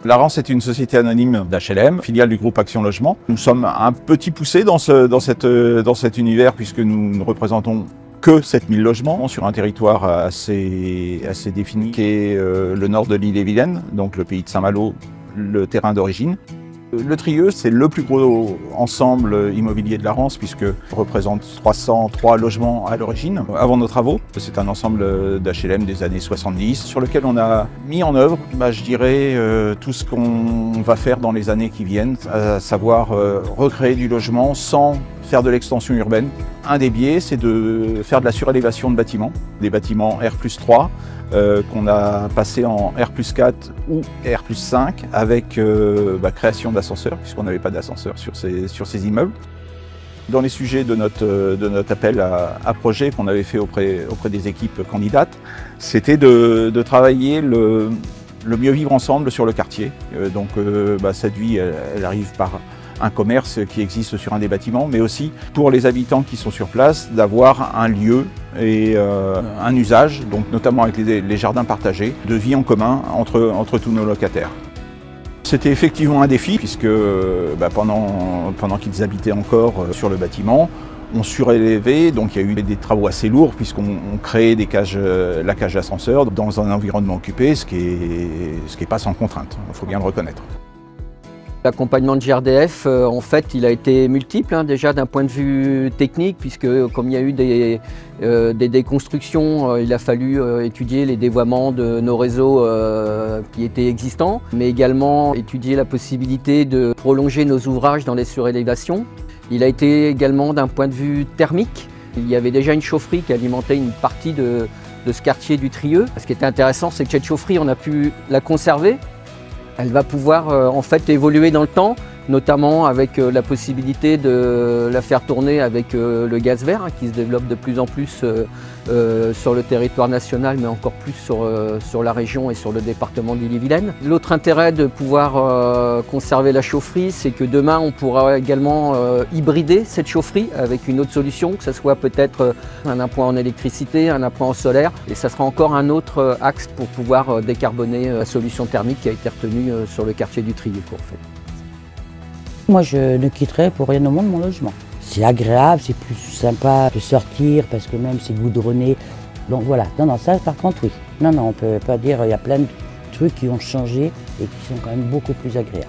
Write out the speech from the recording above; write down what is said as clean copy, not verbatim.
La Rance est une société anonyme d'HLM, filiale du groupe Action Logement. Nous sommes un petit poussé dans cet univers puisque nous ne représentons que 7000 logements sur un territoire assez défini qui est le nord de l'Ille-et-Vilaine, donc le pays de Saint-Malo, le terrain d'origine. Le Trieux, c'est le plus gros ensemble immobilier de la Rance puisque représente 303 logements à l'origine, avant nos travaux. C'est un ensemble d'HLM des années 70 sur lequel on a mis en œuvre, je dirais, tout ce qu'on va faire dans les années qui viennent, à savoir recréer du logement sans faire de l'extension urbaine. Un des biais, c'est de faire de la surélévation de bâtiments, des bâtiments R+3, qu'on a passé en R+4 ou R+5 avec création d'ascenseurs, puisqu'on n'avait pas d'ascenseur sur ces immeubles. Dans les sujets de notre appel à projet qu'on avait fait auprès des équipes candidates, c'était de travailler le mieux vivre ensemble sur le quartier. Cette vie, elle arrive par un commerce qui existe sur un des bâtiments, mais aussi pour les habitants qui sont sur place, d'avoir un lieu et un usage, donc notamment avec les jardins partagés, de vie en commun entre tous nos locataires. C'était effectivement un défi puisque pendant qu'ils habitaient encore sur le bâtiment, on surélévait, donc il y a eu des travaux assez lourds puisqu'on créait la cage d'ascenseur dans un environnement occupé, ce qui est pas sans contrainte, il faut bien le reconnaître. L'accompagnement de JRDF, en fait, il a été multiple, déjà d'un point de vue technique, puisque comme il y a eu des déconstructions, il a fallu étudier les dévoiements de nos réseaux qui étaient existants, mais également étudier la possibilité de prolonger nos ouvrages dans les surélévations. Il a été également d'un point de vue thermique. Il y avait déjà une chaufferie qui alimentait une partie de ce quartier du Trieux. Ce qui était intéressant, c'est que cette chaufferie, on a pu la conserver. Elle va pouvoir en fait évoluer dans le temps, notamment avec la possibilité de la faire tourner avec le gaz vert qui se développe de plus en plus sur le territoire national, mais encore plus sur la région et sur le département d'Ille-et-Vilaine. L'autre intérêt de pouvoir conserver la chaufferie, c'est que demain on pourra également hybrider cette chaufferie avec une autre solution, que ce soit peut-être un appoint en électricité, un appoint en solaire, et ça sera encore un autre axe pour pouvoir décarboner la solution thermique qui a été retenue sur le quartier du Trieux. Moi, je ne quitterai pour rien au monde mon logement. C'est agréable, c'est plus sympa de sortir parce que même c'est goudronné. Donc voilà, non, ça par contre oui. Non, on ne peut pas dire, il y a plein de trucs qui ont changé et qui sont quand même beaucoup plus agréables.